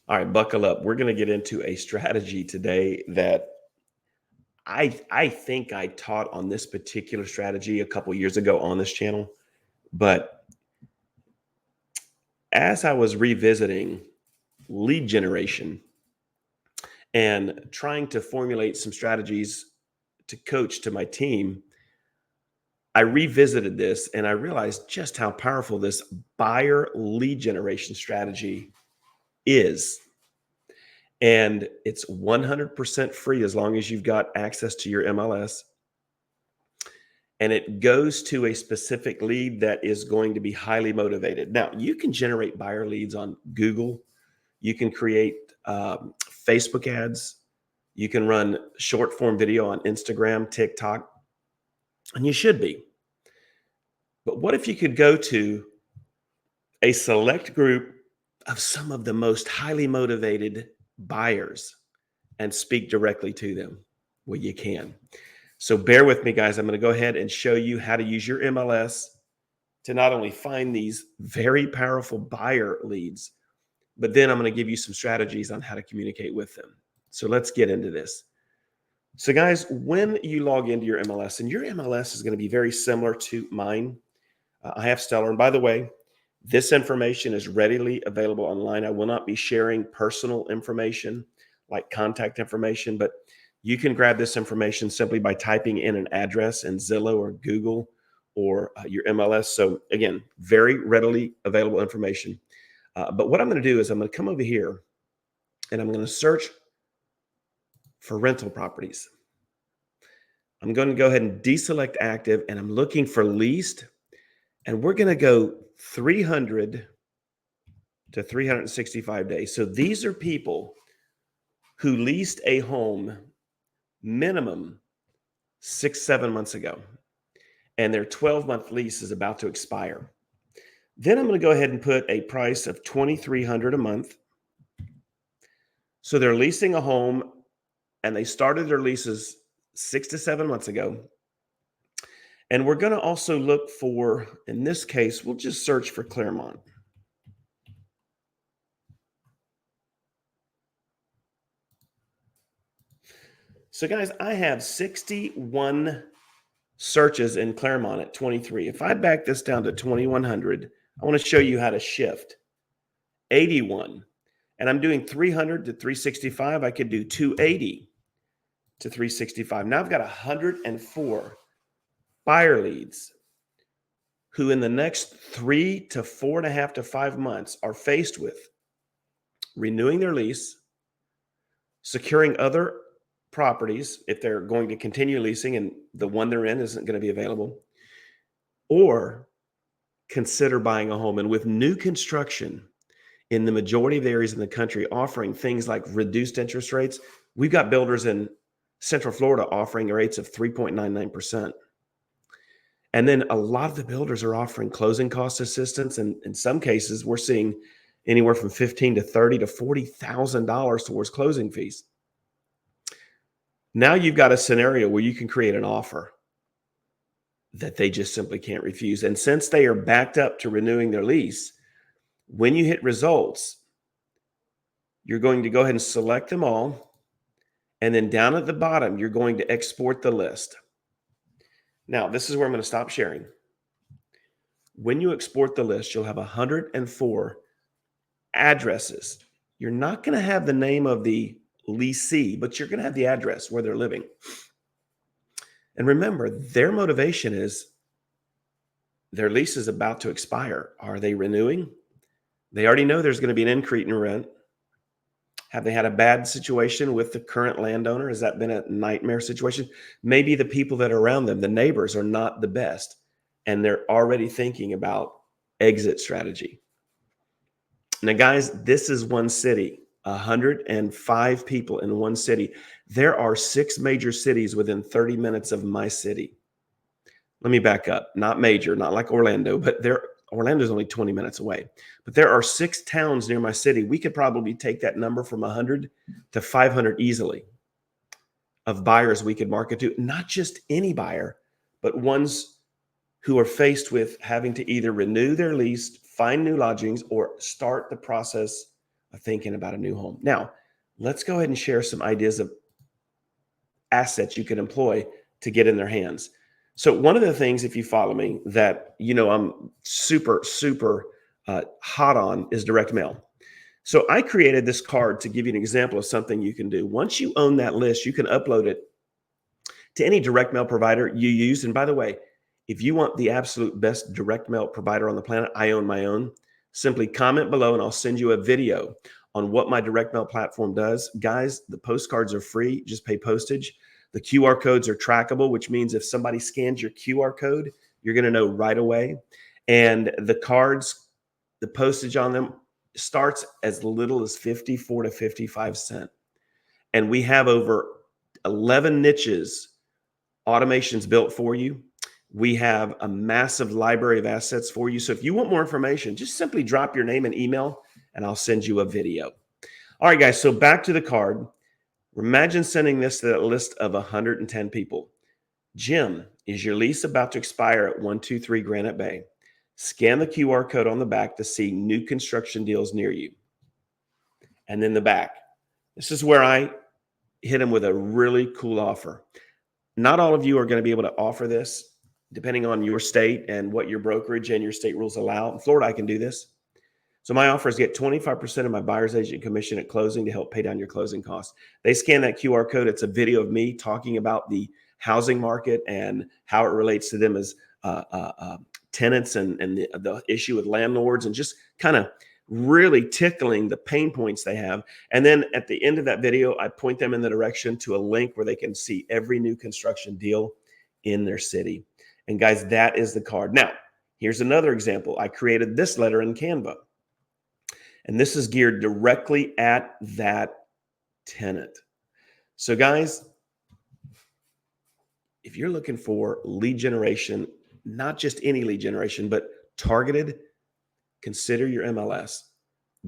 All right, buckle up. We're going to get into a strategy today that I think I taught on this particular strategy a couple years ago on this channel. But as I was revisiting lead generation and trying to formulate some strategies to coach to my team, I revisited this and I realized just how powerful this buyer lead generation strategy is. And it's 100% free as long as you've got access to your MLS. And it goes to a specific lead that is going to be highly motivated. Now, you can generate buyer leads on Google. You can create Facebook ads. You can run short form video on Instagram, TikTok, and you should be. But what if you could go to a select group of some of the most highly motivated buyers and speak directly to them? Well, you can. So bear with me, guys. I'm going to go ahead and show you how to use your MLS to not only find these very powerful buyer leads, but then I'm going to give you some strategies on how to communicate with them. So let's get into this. So guys, when you log into your MLS, and your MLS is going to be very similar to mine. I have Stellar. And by the way, this information is readily available online. I will not be sharing personal information like contact information, but you can grab this information simply by typing in an address in Zillow or Google or your MLS. So again, very readily available information. But what I'm going to do is I'm going to come over here and I'm going to search for rental properties. I'm going to go ahead and deselect active and I'm looking for leased. And we're going to go 300 to 365 days. So these are people who leased a home minimum 6-7 months ago, and their 12-month lease is about to expire. Then I'm going to go ahead and put a price of $2,300 a month. So they're leasing a home and they started their leases 6 to 7 months ago. And we're going to also look for, in this case, we'll just search for Claremont. So guys, I have 61 searches in Claremont at 23. If I back this down to 2,100, I want to show you how to shift 81. And I'm doing 300 to 365. I could do 280 to 365. Now I've got 104 buyer leads who in the next 3 to 4.5 to 5 months are faced with renewing their lease, securing other properties if they're going to continue leasing and the one they're in isn't going to be available, or consider buying a home. And with new construction in the majority of the areas in the country offering things like reduced interest rates, we've got builders in Central Florida offering rates of 3.99%. And then a lot of the builders are offering closing cost assistance. And in some cases, we're seeing anywhere from $15,000 to $30,000 to $40,000 towards closing fees. Now you've got a scenario where you can create an offer that they just simply can't refuse. And since they are backed up to renewing their lease, when you hit results, you're going to go ahead and select them all. And then down at the bottom, you're going to export the list. Now, this is where I'm going to stop sharing. When you export the list, you'll have 104 addresses. You're not going to have the name of the leasee, but you're going to have the address where they're living. And remember, their motivation is their lease is about to expire. Are they renewing? They already know there's going to be an increase in rent. Have they had a bad situation with the current landowner? Has that been a nightmare situation? Maybe the people that are around them, the neighbors, are not the best, and they're already thinking about exit strategy. Now, guys, this is one city, 105 people in one city. There are 6 major cities within 30 minutes of my city. Let me back up. Not major, not like Orlando, but Orlando's only 20 minutes away. But there are 6 towns near my city. We could probably take that number from 100 to 500 easily of buyers we could market to. Not just any buyer, but ones who are faced with having to either renew their lease, find new lodgings, or start the process thinking about a new home. Now, let's go ahead and share some ideas of assets you can employ to get in their hands. So one of the things, if you follow me, that I'm super hot on is direct mail. So I created this card to give you an example of something you can do. Once you own that list, you can upload it to any direct mail provider you use. And by the way, if you want the absolute best direct mail provider on the planet, I own my own. Simply comment below and I'll send you a video on what my direct mail platform does. Guys, the postcards are free, just pay postage. The QR codes are trackable, which means if somebody scans your QR code, you're going to know right away. And the cards, the postage on them starts as little as 54 to 55 cents. And we have over 11 niches automations built for you. We have a massive library of assets for you. So if you want more information, just simply drop your name and email and I'll send you a video. All right, guys. So back to the card. Imagine sending this to a list of 110 people. Jim, is your lease about to expire at 123 Granite Bay? Scan the QR code on the back to see new construction deals near you. And then the back. This is where I hit them with a really cool offer. Not all of you are going to be able to offer this, depending on your state and what your brokerage and your state rules allow. In Florida, I can do this. So my offer is get 25% of my buyer's agent commission at closing to help pay down your closing costs. They scan that QR code. It's a video of me talking about the housing market and how it relates to them as tenants and the issue with landlords, and just kind of really tickling the pain points they have. And then at the end of that video, I point them in the direction to a link where they can see every new construction deal in their city. And guys, that is the card. Now, here's another example. I created this letter in Canva. And this is geared directly at that tenant. So guys, if you're looking for lead generation, not just any lead generation, but targeted, consider your MLS.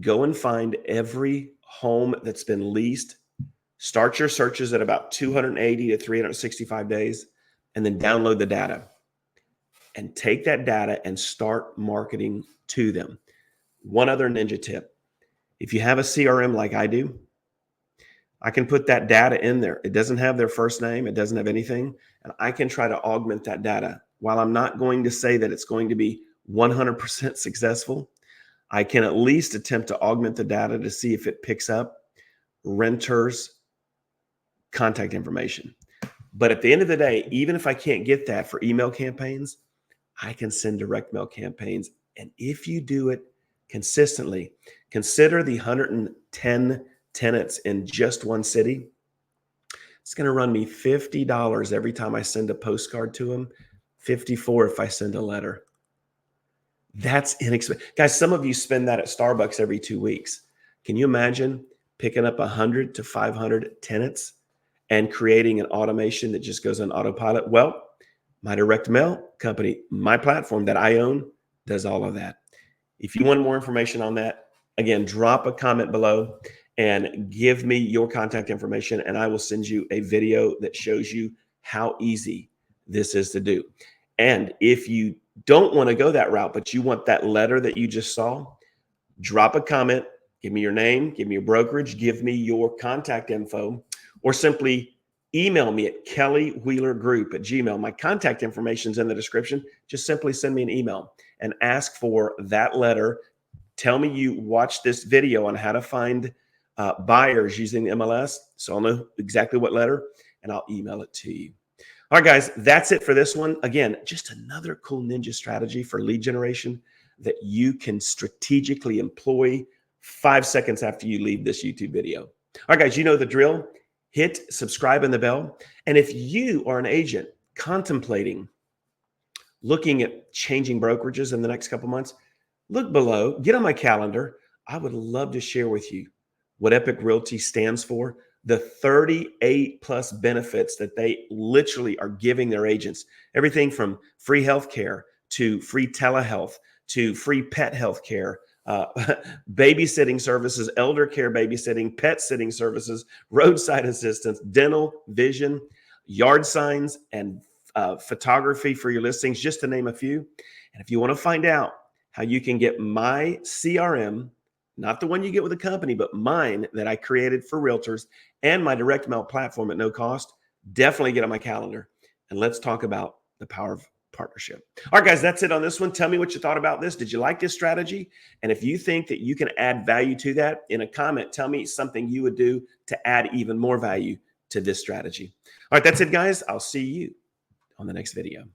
Go and find every home that's been leased. Start your searches at about 280 to 365 days, and then download the data. And take that data and start marketing to them. One other ninja tip. If you have a CRM like I do, I can put that data in there. It doesn't have their first name. It doesn't have anything. And I can try to augment that data. While I'm not going to say that it's going to be 100% successful, I can at least attempt to augment the data to see if it picks up renters' contact information. But at the end of the day, even if I can't get that for email campaigns, I can send direct mail campaigns. And if you do it consistently, consider the 110 tenants in just one city. It's going to run me $50 every time I send a postcard to them, $54 if I send a letter. That's inexpensive. Guys, some of you spend that at Starbucks every 2 weeks. Can you imagine picking up 100 to 500 tenants and creating an automation that just goes on autopilot? Well, my direct mail company, my platform that I own, does all of that. If you want more information on that, again, drop a comment below and give me your contact information, and I will send you a video that shows you how easy this is to do. And if you don't want to go that route, but you want that letter that you just saw, drop a comment, give me your name, give me your brokerage, give me your contact info, or simply email me at kellywheelergroup@gmail.com. My contact information is in the description. Just simply send me an email and ask for that letter. Tell me you watched this video on how to find buyers using the MLS, so I'll know exactly what letter, and I'll email it to you. All right, guys, that's it for this one. Again, just another cool ninja strategy for lead generation that you can strategically employ 5 seconds after you leave this YouTube video. All right, guys, you know the drill. Hit subscribe and the bell. And if you are an agent contemplating looking at changing brokerages in the next couple months, look below, get on my calendar. I would love to share with you what Epic Realty stands for, the 38 plus benefits that they literally are giving their agents. Everything from free healthcare to free telehealth to free pet healthcare, babysitting services, elder care babysitting, pet sitting services, roadside assistance, dental, vision, yard signs, and photography for your listings, just to name a few. And if you want to find out how you can get my CRM not the one you get with a company, but mine that I created for realtors and my direct mail platform at no cost, definitely get on my calendar and let's talk about the power of partnership. All right, guys, that's it on this one. Tell me what you thought about this. Did you like this strategy? And if you think that you can add value to that, in a comment, tell me something you would do to add even more value to this strategy. All right, that's it, guys. I'll see you on the next video.